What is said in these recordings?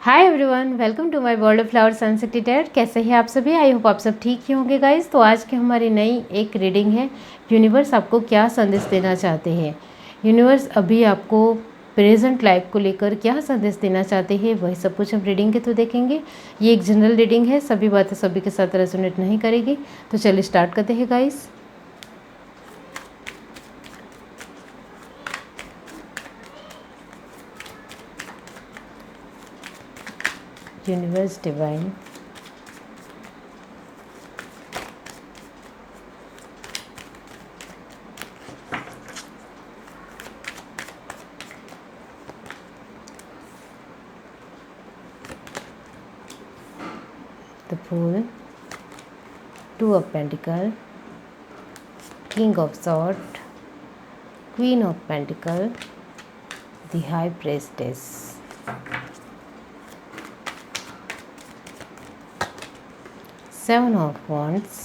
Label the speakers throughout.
Speaker 1: Hi everyone, welcome to my world of flowers अनसेक्टेड। कैसे हैं आप सभी? आई होप आप सब ठीक ही होंगे गाइस। तो आज की हमारी नई एक रीडिंग है। यूनिवर्स आपको क्या संदेश देना चाहते हैं? यूनिवर्स अभी आपको प्रेजेंट लाइफ को लेकर क्या संदेश देना चाहते हैं, वही सब कुछ हम रीडिंग के थ्रू देखेंगे। ये एक जनरल रीडिंग है, सभी बातें सभी के साथ रेजोनेट नहीं करेगी। तो चलिए स्टार्ट करते हैं guys. Universe divine, the Fool, Two of Pentacles, King of Swords, Queen of Pentacles, the High Priestess, Seven of Wands,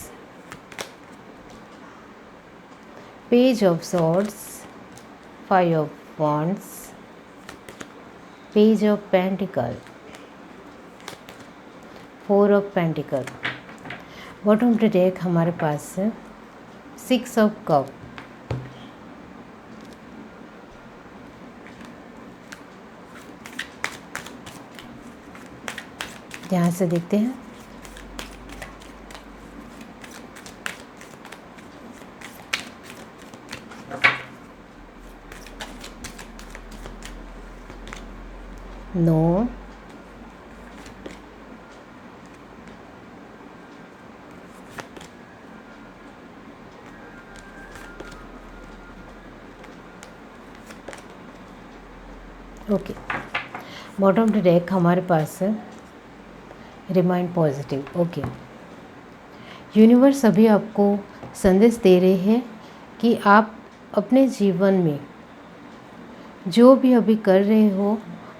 Speaker 1: Page of Swords, Five of Wands, Page of Pentacles, Four of Pentacles। Bottom of the deck हमारे पास है six of cup, ध्यान से देखते हैं। No, okay. Bottom of the deck हमारे पास है रिमाइंड पॉजिटिव। ओके, यूनिवर्स अभी आपको संदेश दे रहे हैं कि आप अपने जीवन में जो भी अभी कर रहे हो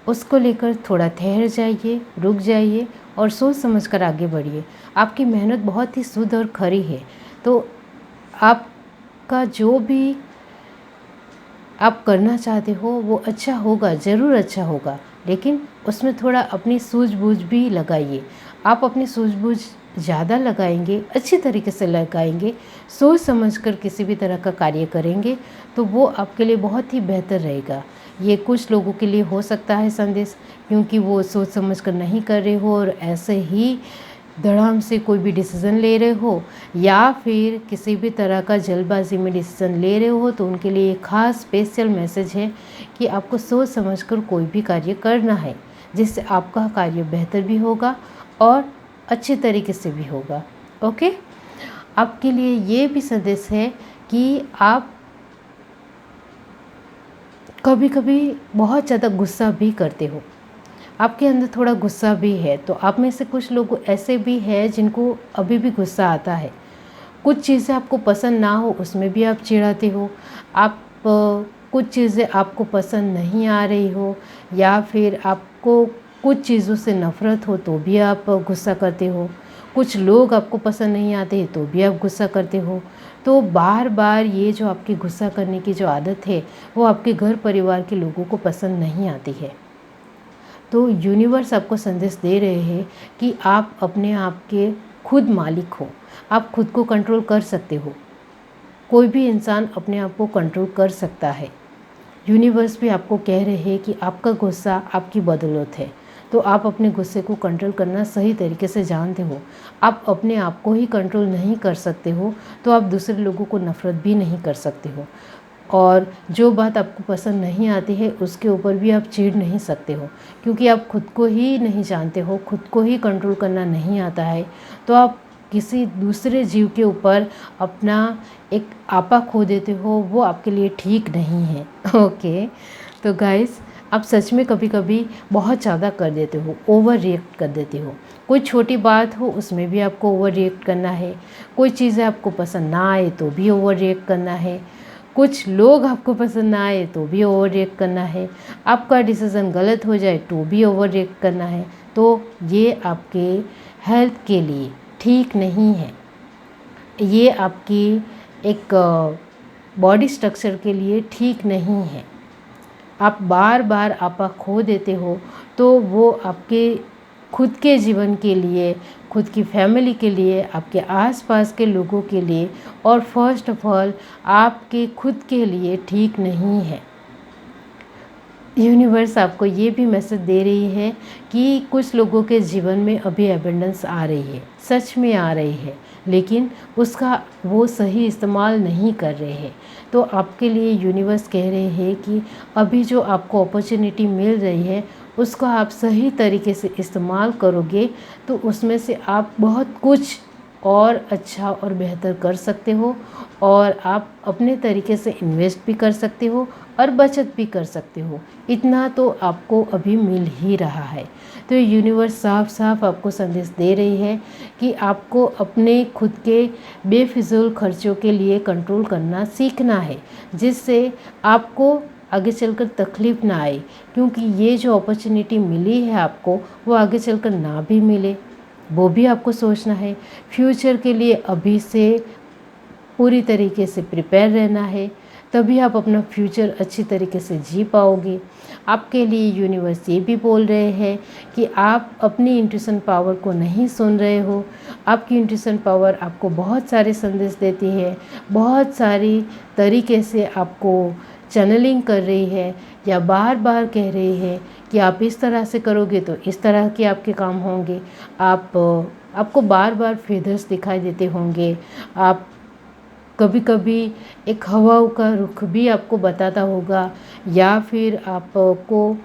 Speaker 1: उसको लेकर थोड़ा ठहर जाइए, रुक जाइए और सोच समझकर आगे बढ़िए। आपकी मेहनत बहुत ही शुद्ध और खरी है, तो आपका जो भी आप करना चाहते हो वो अच्छा होगा, ज़रूर अच्छा होगा, लेकिन उसमें थोड़ा अपनी सूझबूझ भी लगाइए। आप अपनी सूझबूझ ज़्यादा लगाएंगे, अच्छी तरीके से लगाएंगे, सोच समझकर किसी भी तरह का कार्य करेंगे तो वो आपके लिए बहुत ही बेहतर रहेगा। ये कुछ लोगों के लिए हो सकता है संदेश, क्योंकि वो सोच समझकर नहीं कर रहे हो और ऐसे ही धड़ाम से कोई भी डिसीज़न ले रहे हो या फिर किसी भी तरह का जल्दबाजी में डिसीज़न ले रहे हो, तो उनके लिए एक ख़ास स्पेशल मैसेज है कि आपको सोच समझकर कोई भी कार्य करना है, जिससे आपका कार्य बेहतर भी होगा और अच्छे तरीके से भी होगा। ओके, आपके लिए ये भी संदेश है कि आप कभी कभी बहुत ज़्यादा गुस्सा भी करते हो, आपके अंदर थोड़ा गुस्सा भी है। तो आप में से कुछ लोग ऐसे भी हैं जिनको अभी भी गुस्सा आता है। कुछ चीज़ें आपको पसंद ना हो उसमें भी आप चिढ़ाते हो। आप कुछ चीज़ें आपको पसंद नहीं आ रही हो या फिर आपको कुछ चीज़ों से नफ़रत हो तो भी आप गुस्सा करते हो। कुछ लोग आपको पसंद नहीं आते तो भी आप गुस्सा करते हो। तो बार बार ये जो आपकी गुस्सा करने की जो आदत है वो आपके घर परिवार के लोगों को पसंद नहीं आती है। तो यूनिवर्स आपको संदेश दे रहे हैं कि आप अपने आप के खुद मालिक हो, आप खुद को कंट्रोल कर सकते हो। कोई भी इंसान अपने आप को कंट्रोल कर सकता है। यूनिवर्स भी आपको कह रहे हैं कि आपका गुस्सा आपकी बदौलत है, तो आप अपने गुस्से को कंट्रोल करना सही तरीके से जानते हो। आप अपने आप को ही कंट्रोल नहीं कर सकते हो तो आप दूसरे लोगों को नफ़रत भी नहीं कर सकते हो, और जो बात आपको पसंद नहीं आती है उसके ऊपर भी आप चिढ़ नहीं सकते हो, क्योंकि आप खुद को ही नहीं जानते हो, खुद को ही कंट्रोल करना नहीं आता है। तो आप किसी दूसरे जीव के ऊपर अपना एक आपा खो देते हो, वो आपके लिए ठीक नहीं है। ओके, तो गाइस आप सच में कभी कभी बहुत ज़्यादा कर देते हो, ओवर रिएक्ट कर देते हो। कोई छोटी बात हो उसमें भी आपको ओवर रिएक्ट करना है, कोई चीज़ें आपको पसंद ना आए तो भी ओवर रिएक्ट करना है, कुछ लोग आपको पसंद ना आए तो भी ओवर रिएक्ट करना है, आपका डिसीज़न गलत हो जाए तो भी ओवर रिएक्ट करना है। तो ये आपके हेल्थ के लिए ठीक नहीं है, ये आपकी एक बॉडी स्ट्रक्चर के लिए ठीक नहीं है। आप बार बार आपा खो देते हो, तो वो आपके खुद के जीवन के लिए, खुद की फैमिली के लिए, आपके आसपास के लोगों के लिए और फर्स्ट ऑफ ऑल आपके खुद के लिए ठीक नहीं है। यूनिवर्स आपको ये भी मैसेज दे रही है कि कुछ लोगों के जीवन में अभी एबंडेंस आ रही है, सच में आ रही है, लेकिन उसका वो सही इस्तेमाल नहीं कर रहे हैं। तो आपके लिए यूनिवर्स कह रहे हैं कि अभी जो आपको अपॉर्चुनिटी मिल रही है उसको आप सही तरीके से इस्तेमाल करोगे तो उसमें से आप बहुत कुछ और अच्छा और बेहतर कर सकते हो, और आप अपने तरीके से इन्वेस्ट भी कर सकते हो और बचत भी कर सकते हो। इतना तो आपको अभी मिल ही रहा है। तो यूनिवर्स साफ साफ आपको संदेश दे रही है कि आपको अपने खुद के बेफिजूल खर्चों के लिए कंट्रोल करना सीखना है, जिससे आपको आगे चलकर तकलीफ़ ना आए, क्योंकि ये जो अपॉर्चुनिटी मिली है आपको वो आगे चलकर ना भी मिले, वो भी आपको सोचना है। फ्यूचर के लिए अभी से पूरी तरीके से प्रिपेयर रहना है, तभी आप अपना फ्यूचर अच्छी तरीके से जी पाओगे। आपके लिए यूनिवर्स ये भी बोल रहे हैं कि आप अपनी इंट्यूशन पावर को नहीं सुन रहे हो। आपकी इंट्यूशन पावर आपको बहुत सारे संदेश देती है, बहुत सारी तरीके से आपको चैनलिंग कर रही है, या बार बार कह रही है कि आप इस तरह से करोगे तो इस तरह के आपके काम होंगे। आपको बार बार फेदर्स दिखाई देते होंगे। आप कभी कभी एक हवा का रुख भी आपको बताता होगा, या फिर आपको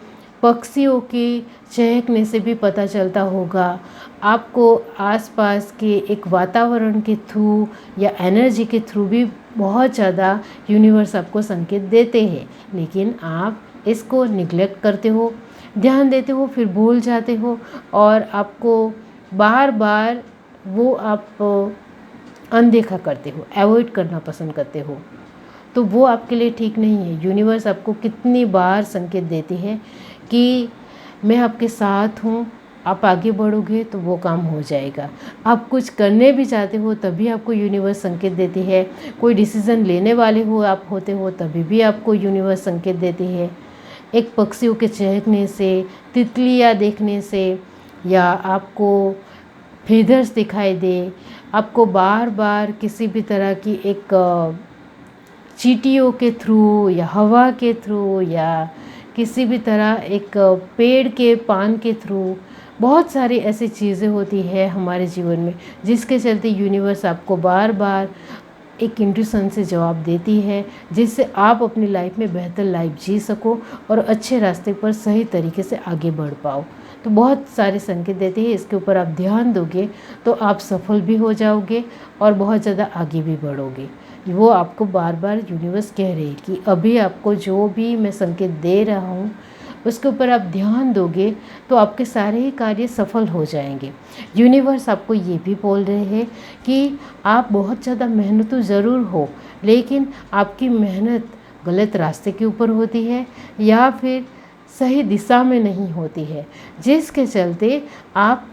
Speaker 1: पक्षियों के चहकने से भी पता चलता होगा। आपको आसपास के एक वातावरण के थ्रू या एनर्जी के थ्रू भी बहुत ज़्यादा यूनिवर्स आपको संकेत देते हैं, लेकिन आप इसको निगलेक्ट करते हो, ध्यान देते हो फिर भूल जाते हो, और आपको बार बार वो आप अनदेखा करते हो, अवॉइड करना पसंद करते हो। तो वो आपके लिए ठीक नहीं है। यूनिवर्स आपको कितनी बार संकेत देती है कि मैं आपके साथ हूँ, आप आगे बढ़ोगे तो वो काम हो जाएगा। आप कुछ करने भी चाहते हो तभी आपको यूनिवर्स संकेत देती है। कोई डिसीज़न लेने वाले हो आप होते हो तभी भी आपको यूनिवर्स संकेत देती है। एक पक्षियों के चहकने से, तितलियाँ देखने से, या आपको फेदर्स दिखाई दे, आपको बार बार किसी भी तरह की एक चींटियों के थ्रू या हवा के थ्रू या किसी भी तरह एक पेड़ के पान के थ्रू, बहुत सारी ऐसी चीज़ें होती है हमारे जीवन में जिसके चलते यूनिवर्स आपको बार बार एक इंट्यूशन से जवाब देती है, जिससे आप अपनी लाइफ में बेहतर लाइफ जी सको और अच्छे रास्ते पर सही तरीके से आगे बढ़ पाओ। तो बहुत सारे संकेत देते हैं, इसके ऊपर आप ध्यान दोगे तो आप सफल भी हो जाओगे और बहुत ज़्यादा आगे भी बढ़ोगे। वो आपको बार बार यूनिवर्स कह रही है कि अभी आपको जो भी मैं संकेत दे रहा हूँ उसके ऊपर आप ध्यान दोगे तो आपके सारे ही कार्य सफल हो जाएंगे। यूनिवर्स आपको ये भी बोल रहे हैं कि आप बहुत ज़्यादा मेहनतू ज़रूर हो, लेकिन आपकी मेहनत गलत रास्ते के ऊपर होती है या फिर सही दिशा में नहीं होती है, जिसके चलते आप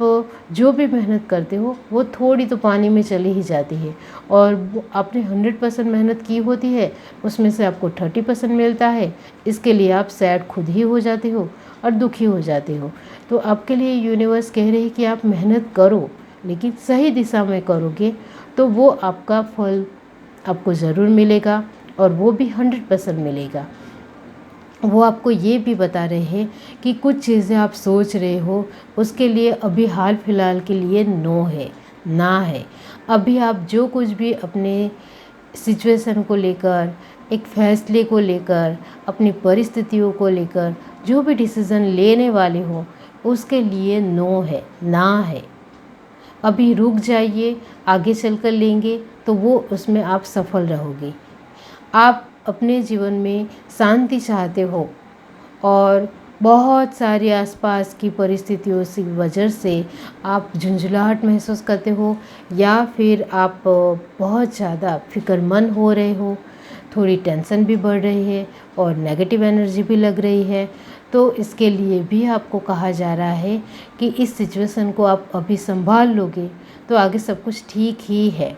Speaker 1: जो भी मेहनत करते हो वो थोड़ी तो पानी में चली ही जाती है, और आपने 100% मेहनत की होती है उसमें से आपको 30% मिलता है। इसके लिए आप सैड खुद ही हो जाते हो और दुखी हो जाते हो। तो आपके लिए यूनिवर्स कह रही है कि आप मेहनत करो, लेकिन सही दिशा में करोगे तो वो आपका फल आपको ज़रूर मिलेगा, और वो भी 100% मिलेगा। वो आपको ये भी बता रहे हैं कि कुछ चीज़ें आप सोच रहे हो उसके लिए अभी हाल फिलहाल के लिए नो है, ना है। अभी आप जो कुछ भी अपने सिचुएशन को लेकर, एक फैसले को लेकर, अपनी परिस्थितियों को लेकर जो भी डिसीज़न लेने वाले हो उसके लिए नो है, ना है। अभी रुक जाइए, आगे चलकर लेंगे तो वो उसमें आप सफल रहोगे। आप अपने जीवन में शांति चाहते हो और बहुत सारी आसपास की परिस्थितियों की वजह से आप झुंझलाहट महसूस करते हो, या फिर आप बहुत ज़्यादा फिक्रमंद हो रहे हो, थोड़ी टेंशन भी बढ़ रही है और नेगेटिव एनर्जी भी लग रही है, तो इसके लिए भी आपको कहा जा रहा है कि इस सिचुएशन को आप अभी संभाल लोगे तो आगे सब कुछ ठीक ही है।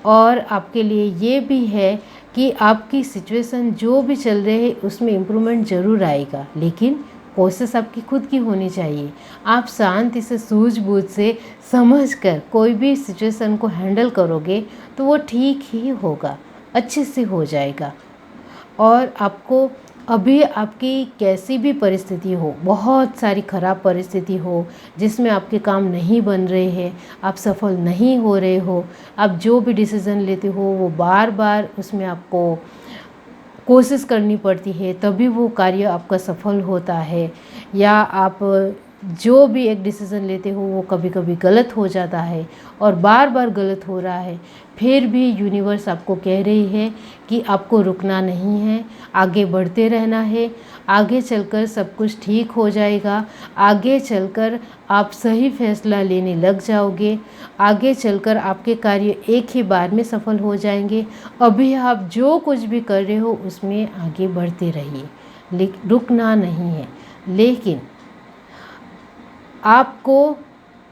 Speaker 1: और आपके लिए ये भी है कि आपकी सिचुएशन जो भी चल रही है उसमें इम्प्रूवमेंट ज़रूर आएगा, लेकिन कोशिश आपकी खुद की होनी चाहिए। आप शांति से, सूझबूझ से, समझ कर कोई भी सिचुएशन को हैंडल करोगे तो वो ठीक ही होगा, अच्छे से हो जाएगा। और आपको अभी आपकी कैसी भी परिस्थिति हो, बहुत सारी ख़राब परिस्थिति हो जिसमें आपके काम नहीं बन रहे हैं, आप सफल नहीं हो रहे हो, आप जो भी डिसीज़न लेते हो वो बार बार उसमें आपको कोशिश करनी पड़ती है तभी वो कार्य आपका सफल होता है, या आप जो भी एक डिसीज़न लेते हो वो कभी कभी गलत हो जाता है और बार बार गलत हो रहा है, फिर भी यूनिवर्स आपको कह रही है कि आपको रुकना नहीं है, आगे बढ़ते रहना है। आगे चलकर सब कुछ ठीक हो जाएगा, आगे चलकर आप सही फैसला लेने लग जाओगे, आगे चलकर आपके कार्य एक ही बार में सफल हो जाएंगे। अभी आप जो कुछ भी कर रहे हो उसमें आगे बढ़ते रहिए, लेकिन रुकना नहीं है। लेकिन आपको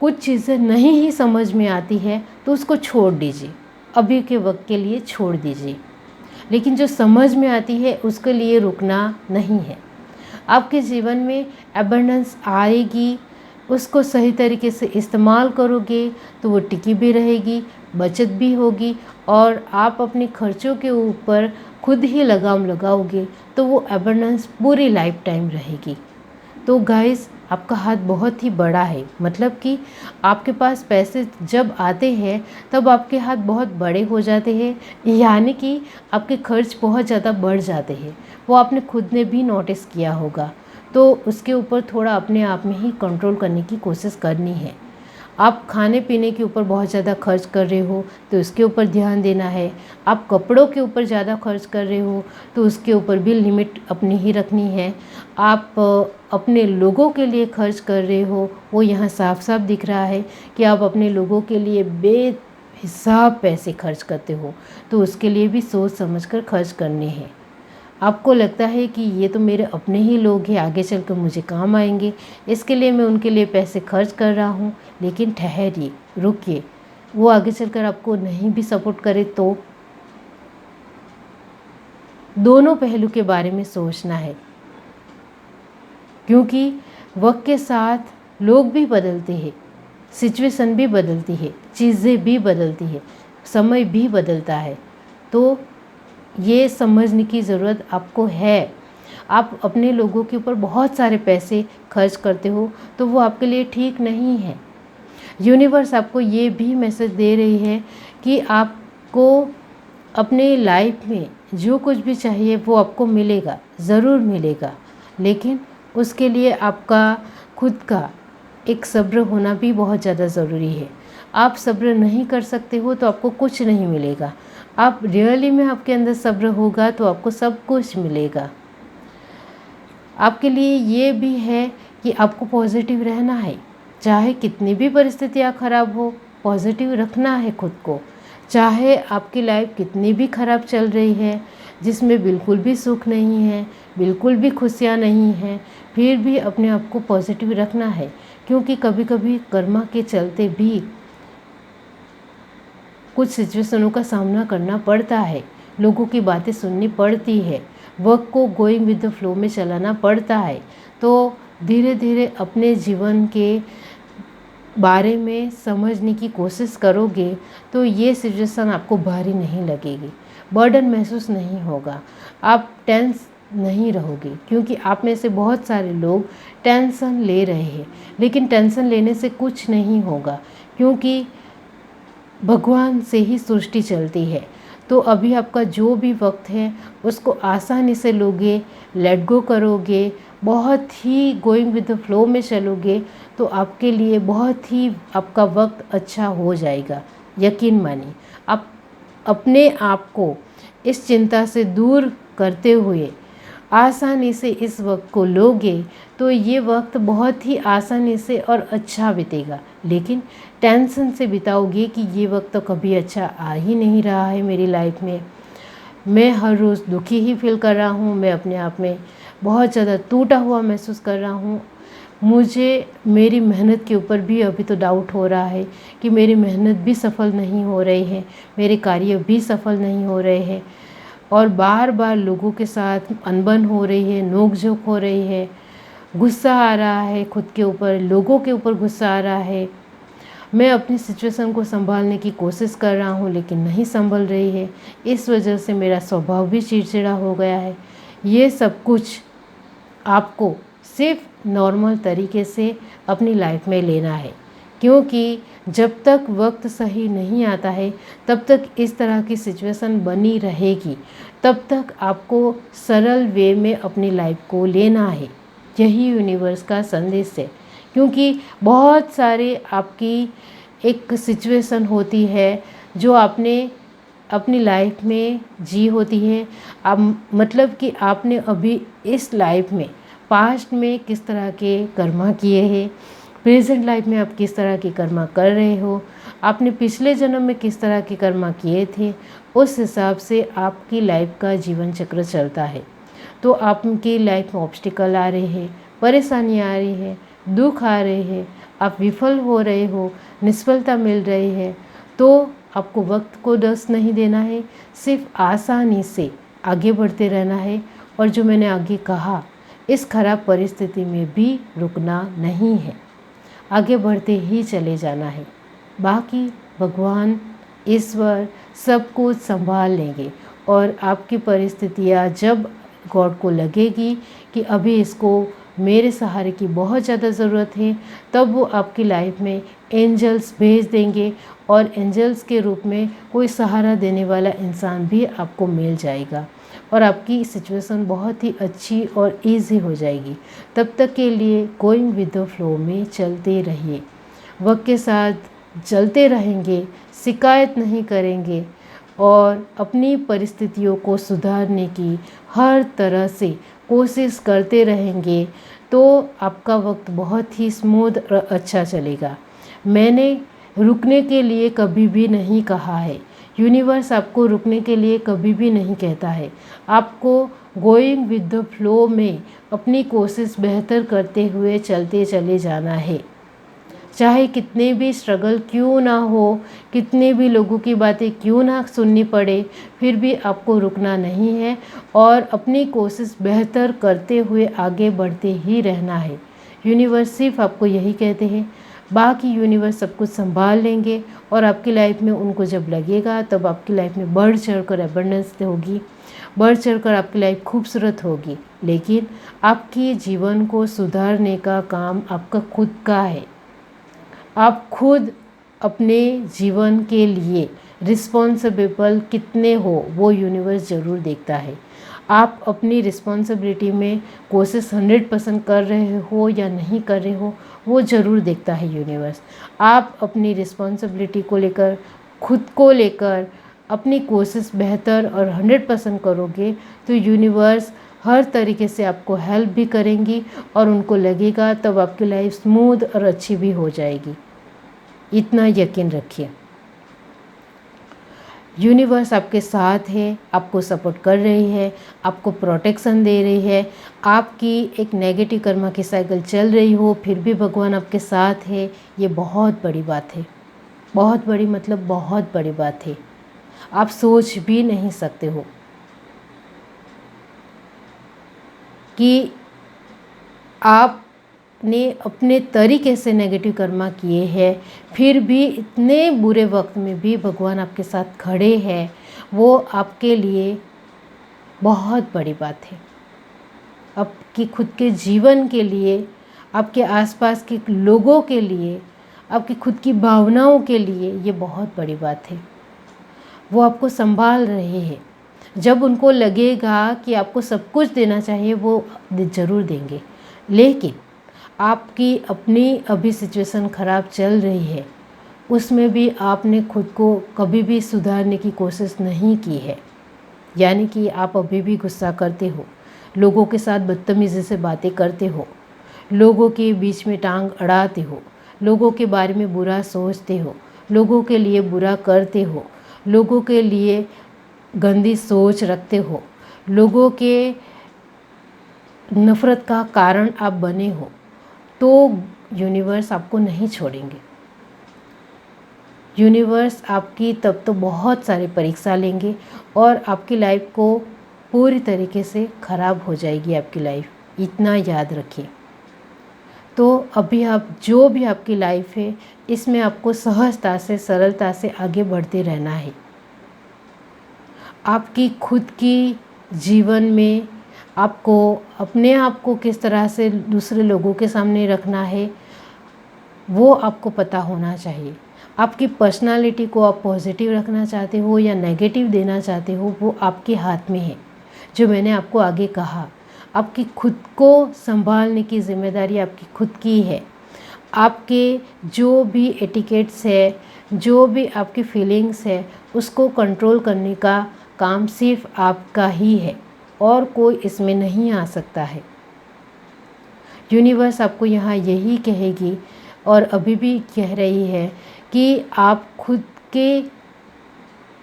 Speaker 1: कुछ चीज़ें नहीं ही समझ में आती है तो उसको छोड़ दीजिए, अभी के वक्त के लिए छोड़ दीजिए। लेकिन जो समझ में आती है उसके लिए रुकना नहीं है। आपके जीवन में एबंडेंस आएगी, उसको सही तरीके से इस्तेमाल करोगे तो वो टिकी भी रहेगी, बचत भी होगी, और आप अपने खर्चों के ऊपर खुद ही लगाम लगाओगे तो वो एबंडेंस पूरी लाइफ टाइम रहेगी। तो गाइस, आपका हाथ बहुत ही बड़ा है, मतलब कि आपके पास पैसे जब आते हैं तब आपके हाथ बहुत बड़े हो जाते हैं, यानी कि आपके खर्च बहुत ज़्यादा बढ़ जाते हैं। वो आपने खुद ने भी नोटिस किया होगा, तो उसके ऊपर थोड़ा अपने आप में ही कंट्रोल करने की कोशिश करनी है। आप खाने पीने के ऊपर बहुत ज़्यादा खर्च कर रहे हो तो उसके ऊपर ध्यान देना है। आप कपड़ों के ऊपर ज़्यादा खर्च कर रहे हो तो उसके ऊपर भी लिमिट अपनी ही रखनी है। आप अपने लोगों के लिए खर्च कर रहे हो, वो यहाँ साफ साफ दिख रहा है कि आप अपने लोगों के लिए बेहिसाब पैसे खर्च करते हो, तो उसके लिए भी सोच समझ कर खर्च करने हैं। आपको लगता है कि ये तो मेरे अपने ही लोग हैं, आगे चलकर मुझे काम आएंगे, इसके लिए मैं उनके लिए पैसे खर्च कर रहा हूँ, लेकिन ठहरिए, रुकिए, वो आगे चलकर आपको नहीं भी सपोर्ट करे तो। दोनों पहलू के बारे में सोचना है, क्योंकि वक्त के साथ लोग भी बदलते हैं, सिचुएशन भी बदलती है, चीज़ें भी बदलती है, समय भी बदलता है। तो ये समझने की ज़रूरत आपको है। आप अपने लोगों के ऊपर बहुत सारे पैसे खर्च करते हो तो वो आपके लिए ठीक नहीं है। यूनिवर्स आपको ये भी मैसेज दे रही है कि आपको अपने लाइफ में जो कुछ भी चाहिए वो आपको मिलेगा, ज़रूर मिलेगा, लेकिन उसके लिए आपका खुद का एक सब्र होना भी बहुत ज़्यादा ज़रूरी है। आप सब्र नहीं कर सकते हो तो आपको कुछ नहीं मिलेगा। आप रियली में आपके अंदर सब्र होगा तो आपको सब कुछ मिलेगा। आपके लिए ये भी है कि आपको पॉजिटिव रहना है, चाहे कितनी भी परिस्थितियाँ ख़राब हो, पॉजिटिव रखना है खुद को। चाहे आपकी लाइफ कितनी भी ख़राब चल रही है, जिसमें बिल्कुल भी सुख नहीं है, बिल्कुल भी खुशियाँ नहीं हैं, फिर भी अपने आप को पॉजिटिव रखना है, क्योंकि कभी कभी कर्मा के चलते भी कुछ सिचुएशनों का सामना करना पड़ता है, लोगों की बातें सुननी पड़ती है, वक्त को गोइंग विद द फ्लो में चलाना पड़ता है। तो धीरे धीरे अपने जीवन के बारे में समझने की कोशिश करोगे तो ये सिचुएशन आपको भारी नहीं लगेगी, बर्डन महसूस नहीं होगा, आप टेंस नहीं रहोगे, क्योंकि आप में से बहुत सारे लोग टेंशन ले रहे हैं, लेकिन टेंशन लेने से कुछ नहीं होगा, क्योंकि भगवान से ही सृष्टि चलती है। तो अभी आपका जो भी वक्त है उसको आसानी से लोगे, लेट गो करोगे, बहुत he going with the flow में चलोगे तो आपके लिए बहुत ही आपका वक्त अच्छा हो जाएगा। यकीन मानिए, आप अपने आप को इस चिंता से दूर करते हुए आसानी से इस वक्त को लोगे तो ये वक्त बहुत ही आसानी से और अच्छा बीतेगा। लेकिन टेंशन से बिताओगे कि ये वक्त तो कभी अच्छा आ ही नहीं रहा है मेरी लाइफ में, मैं हर रोज़ दुखी ही फील कर रहा हूँ, मैं अपने आप में बहुत ज़्यादा टूटा हुआ महसूस कर रहा हूँ, मुझे मेरी मेहनत के ऊपर भी अभी तो डाउट हो रहा है कि मेरी मेहनत भी सफल नहीं हो रही है, मेरे कार्य भी सफल नहीं हो रहे हैं, और बार बार लोगों के साथ अनबन हो रही है, नोक-झोंक हो रही है, गुस्सा आ रहा है खुद के ऊपर, लोगों के ऊपर गुस्सा आ रहा है। मैं अपनी सिचुएशन को संभालने की कोशिश कर रहा हूँ लेकिन नहीं संभल रही है। इस वजह से मेरा स्वभाव भी चिड़चिड़ा हो गया है। ये सब कुछ आपको सिर्फ नॉर्मल तरीके से अपनी लाइफ में लेना है, क्योंकि जब तक वक्त सही नहीं आता है तब तक इस तरह की सिचुएशन बनी रहेगी। तब तक आपको सरल वे में अपनी लाइफ को लेना है। यही यूनिवर्स का संदेश है, क्योंकि बहुत सारे आपकी एक सिचुएशन होती है जो आपने अपनी लाइफ में जी होती है। आप मतलब कि आपने अभी इस लाइफ में पास्ट में किस तरह के कर्मा किए हैं, प्रेजेंट लाइफ में आप किस तरह की कर्मा कर रहे हो, आपने पिछले जन्म में किस तरह के कर्मा किए थे, उस हिसाब से आपकी लाइफ का जीवन चक्र चलता है। तो आपकी लाइफ में ऑब्स्टिकल आ रहे हैं, परेशानी आ रही है, दुख आ रहे हैं, आप विफल हो रहे हो, निष्फलता मिल रही है, तो आपको वक्त को डस नहीं देना है, सिर्फ आसानी से आगे बढ़ते रहना है। और जो मैंने आगे कहा, इस खराब परिस्थिति में भी रुकना नहीं है, आगे बढ़ते ही चले जाना है। बाकी भगवान, ईश्वर सब कुछ संभाल लेंगे। और आपकी परिस्थितियाँ जब गॉड को लगेगी कि अभी इसको मेरे सहारे की बहुत ज़्यादा ज़रूरत है, तब वो आपकी लाइफ में एंजल्स भेज देंगे और एंजल्स के रूप में कोई सहारा देने वाला इंसान भी आपको मिल जाएगा और आपकी सिचुएशन बहुत ही अच्छी और इजी हो जाएगी। तब तक के लिए गोइंग विद द फ्लो में चलते रहिए, वक्त के साथ चलते रहेंगे, शिकायत नहीं करेंगे और अपनी परिस्थितियों को सुधारने की हर तरह से कोशिश करते रहेंगे, तो आपका वक्त बहुत ही स्मूथ और अच्छा चलेगा। मैंने रुकने के लिए कभी भी नहीं कहा है, यूनिवर्स आपको रुकने के लिए कभी भी नहीं कहता है। आपको गोइंग विद द फ्लो में अपनी कोशिश बेहतर करते हुए चलते चले जाना है। चाहे कितने भी स्ट्रगल क्यों ना हो, कितने भी लोगों की बातें क्यों ना सुननी पड़े, फिर भी आपको रुकना नहीं है और अपनी कोशिश बेहतर करते हुए आगे बढ़ते ही रहना है। यूनिवर्स सिर्फ आपको यही कहते हैं, बाकी यूनिवर्स सब कुछ संभाल लेंगे और आपकी लाइफ में उनको जब लगेगा तब आपकी लाइफ में बढ़ चढ़ कर अबंडेंस होगी, बढ़ चढ़ कर आपकी लाइफ खूबसूरत होगी। लेकिन आपके जीवन को सुधारने का काम आपका खुद का है। आप खुद अपने जीवन के लिए रिस्पॉन्सिबल कितने हो वो यूनिवर्स ज़रूर देखता है। आप अपनी रिस्पॉन्सिबिलिटी में कोशिश 100% कर रहे हो या नहीं कर रहे हो वो ज़रूर देखता है यूनिवर्स। आप अपनी रिस्पॉन्सिबिलिटी को लेकर, खुद को लेकर अपनी कोशिश बेहतर और 100% करोगे तो यूनिवर्स हर तरीके से आपको हेल्प भी करेंगी और उनको लगेगा तब आपकी लाइफ स्मूथ और अच्छी भी हो जाएगी। इतना यकीन रखिए, यूनिवर्स आपके साथ है, आपको सपोर्ट कर रही है, आपको प्रोटेक्शन दे रही है। आपकी एक नेगेटिव कर्मा की साइकिल चल रही हो फिर भी भगवान आपके साथ है, ये बहुत बड़ी बात है। बहुत बड़ी मतलब बहुत बड़ी बात है, आप सोच भी नहीं सकते हो कि आपने अपने तरीके से नेगेटिव कर्मा किए हैं फिर भी इतने बुरे वक्त में भी भगवान आपके साथ खड़े हैं, वो आपके लिए बहुत बड़ी बात है। आपके खुद के जीवन के लिए, आपके आसपास के लोगों के लिए, आपकी खुद की भावनाओं के लिए ये बहुत बड़ी बात है। वो आपको संभाल रहे हैं। जब उनको लगेगा कि आपको सब कुछ देना चाहिए वो ज़रूर देंगे, लेकिन आपकी अपनी अभी सिचुएशन ख़राब चल रही है, उसमें भी आपने खुद को कभी भी सुधारने की कोशिश नहीं की है। यानी कि आप अभी भी गुस्सा करते हो, लोगों के साथ बदतमीज़ी से बातें करते हो, लोगों के बीच में टांग अड़ाते हो, लोगों के बारे में बुरा सोचते हो, लोगों के लिए बुरा करते हो, लोगों के लिए गंदी सोच रखते हो, लोगों के नफ़रत का कारण आप बने हो, तो यूनिवर्स आपको नहीं छोड़ेंगे। यूनिवर्स आपकी तब तो बहुत सारी परीक्षा लेंगे और आपकी लाइफ को पूरी तरीके से ख़राब हो जाएगी आपकी लाइफ, इतना याद रखिए। तो अभी आप जो भी आपकी लाइफ है इसमें आपको सहजता से, सरलता से आगे बढ़ते रहना है। आपकी खुद की जीवन में आपको अपने आप को किस तरह से दूसरे लोगों के सामने रखना है वो आपको पता होना चाहिए। आपकी पर्सनालिटी को आप पॉजिटिव रखना चाहते हो या नेगेटिव देना चाहते हो वो आपके हाथ में है। जो मैंने आपको आगे कहा, आपकी खुद को संभालने की जिम्मेदारी आपकी खुद की है। आपके जो भी एटिकेट्स है, जो भी आपकी फीलिंग्स है, उसको कंट्रोल करने का काम सिर्फ आपका ही है और कोई इसमें नहीं आ सकता है। यूनिवर्स आपको यहाँ यही कहेगी और अभी भी कह रही है कि आप खुद के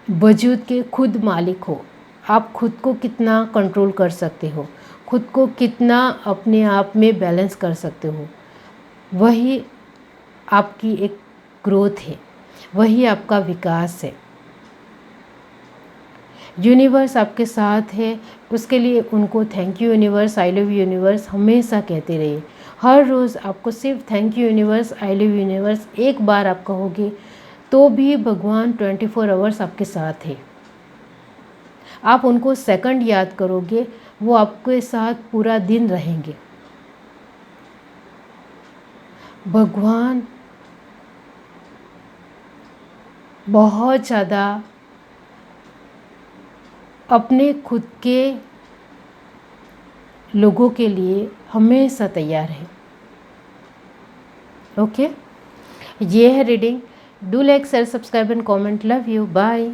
Speaker 1: वजूद के खुद मालिक हो। आप खुद को कितना कंट्रोल कर सकते हो, खुद को कितना अपने आप में बैलेंस कर सकते हो, वही आपकी एक ग्रोथ है, वही आपका विकास है। यूनिवर्स आपके साथ है, उसके लिए उनको thank you universe, I love universe हमेशा कहते रहिए। हर रोज़ आपको सिर्फ thank you universe, I love universe एक बार आप कहोगे तो भी भगवान 24 आवर्स आपके साथ है। आप उनको सेकंड याद करोगे, वो आपके साथ पूरा दिन रहेंगे। भगवान बहुत ज़्यादा अपने खुद के लोगों के लिए हमेशा तैयार है। ओके, ये है reading. Do like, share, subscribe and comment. Love you, bye.